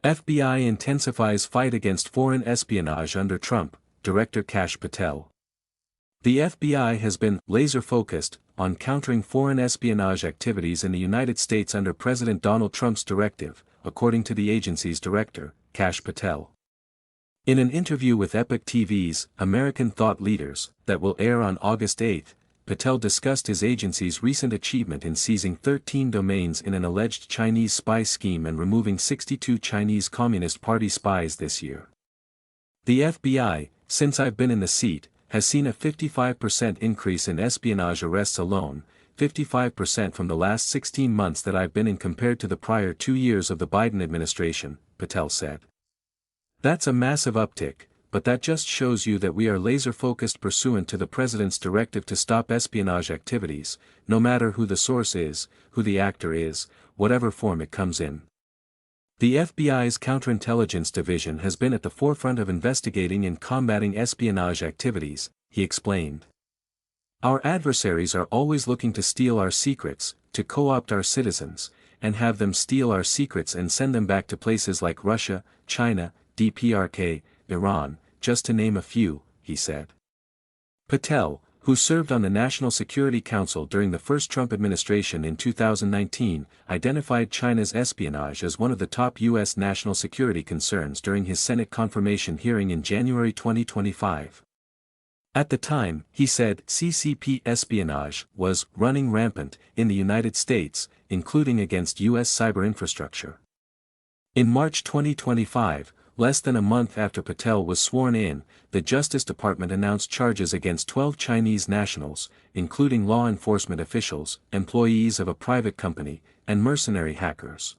FBI intensifies fight against foreign espionage under Trump, Director Patel. The FBI has been laser-focused on countering foreign espionage activities in the United States under President Donald Trump's directive, according to the agency's director, Patel. In an interview with Epoch TV's American Thought Leaders that will air on August 8, Patel discussed his agency's recent achievement in seizing 13 domains in an alleged Chinese spy scheme and removing 62 Chinese Communist Party spies this year. The FBI, since I've been in the seat, has seen a 55% increase in espionage arrests alone, 55% from the last 16 months that I've been in compared to the prior 2 years of the Biden administration, Patel said. That's a massive uptick, but that just shows you that we are laser-focused pursuant to the president's directive to stop espionage activities, no matter who the source is, who the actor is, whatever form it comes in. The FBI's counterintelligence division has been at the forefront of investigating and combating espionage activities, he explained. Our adversaries are always looking to steal our secrets, to co-opt our citizens, and have them steal our secrets and send them back to places like Russia, China, DPRK, Iran, just to name a few, he said. Patel, who served on the National Security Council during the first Trump administration in 2019, identified China's espionage as one of the top U.S. national security concerns during his Senate confirmation hearing in January 2025. At the time, he said CCP espionage was running rampant in the United States, including against U.S. cyber infrastructure. In March 2025, less than a month after Patel was sworn in, the Justice Department announced charges against 12 Chinese nationals, including law enforcement officials, employees of a private company, and mercenary hackers.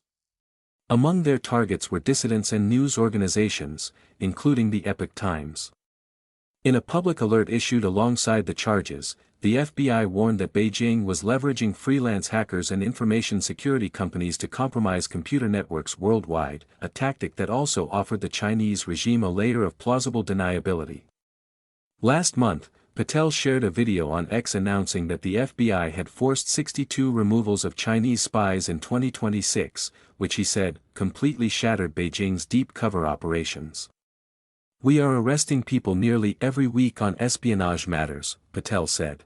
Among their targets were dissidents and news organizations, including the Epoch Times. In a public alert issued alongside the charges, the FBI warned that Beijing was leveraging freelance hackers and information security companies to compromise computer networks worldwide, a tactic that also offered the Chinese regime a layer of plausible deniability. Last month, Patel shared a video on X announcing that the FBI had forced 62 removals of Chinese spies in 2026, which he said completely shattered Beijing's deep cover operations. We are arresting people nearly every week on espionage matters, Patel said.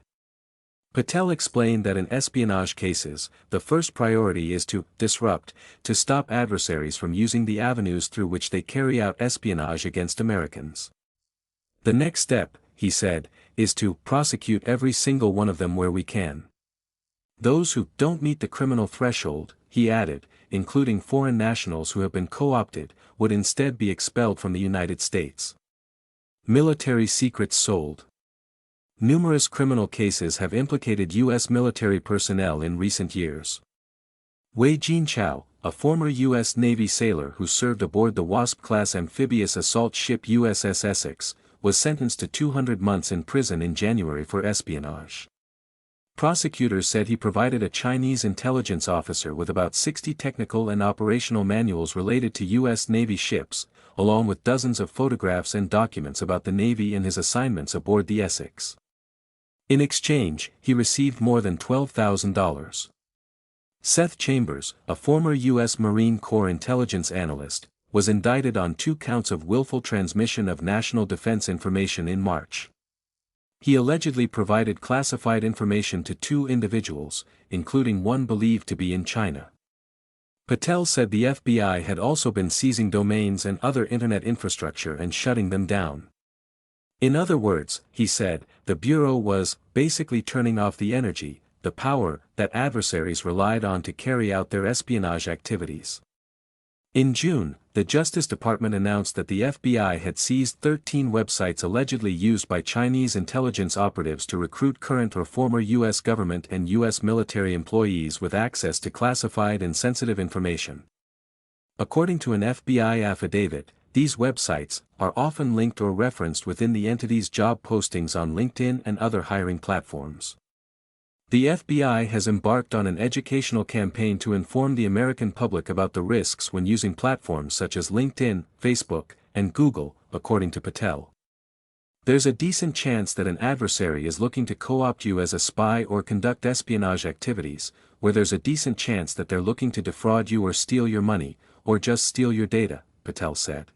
Patel explained that in espionage cases, the first priority is to disrupt, to stop adversaries from using the avenues through which they carry out espionage against Americans. The next step, he said, is to prosecute every single one of them where we can. Those who don't meet the criminal threshold, he added, including foreign nationals who have been co-opted, would instead be expelled from the United States. Military secrets sold. Numerous criminal cases have implicated U.S. military personnel in recent years. Wei Jinchao, a former U.S. Navy sailor who served aboard the Wasp-class amphibious assault ship USS Essex, was sentenced to 200 months in prison in January for espionage. Prosecutors said he provided a Chinese intelligence officer with about 60 technical and operational manuals related to U.S. Navy ships, along with dozens of photographs and documents about the Navy and his assignments aboard the Essex. In exchange, he received more than $12,000. Seth Chambers, a former U.S. Marine Corps intelligence analyst, was indicted on 2 counts of willful transmission of national defense information in March. He allegedly provided classified information to 2 individuals, including one believed to be in China. Patel said the FBI had also been seizing domains and other internet infrastructure and shutting them down. In other words, he said, the Bureau was basically turning off the energy, the power that adversaries relied on to carry out their espionage activities. In June, the Justice Department announced that the FBI had seized 13 websites allegedly used by Chinese intelligence operatives to recruit current or former U.S. government and U.S. military employees with access to classified and sensitive information. According to an FBI affidavit, these websites are often linked or referenced within the entity's job postings on LinkedIn and other hiring platforms. The FBI has embarked on an educational campaign to inform the American public about the risks when using platforms such as LinkedIn, Facebook, and Google, according to Patel. There's a decent chance that an adversary is looking to co-opt you as a spy or conduct espionage activities, where there's a decent chance that they're looking to defraud you or steal your money, or just steal your data, Patel said.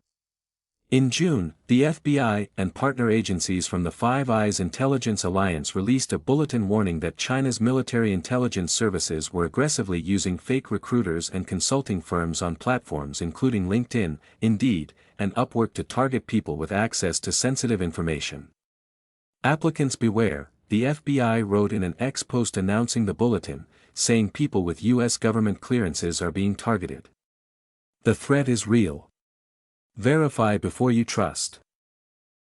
In June, the FBI and partner agencies from the Five Eyes Intelligence Alliance released a bulletin warning that China's military intelligence services were aggressively using fake recruiters and consulting firms on platforms including LinkedIn, Indeed, and Upwork to target people with access to sensitive information. Applicants beware, the FBI wrote in an X post announcing the bulletin, saying people with U.S. government clearances are being targeted. The threat is real. Verify before you trust.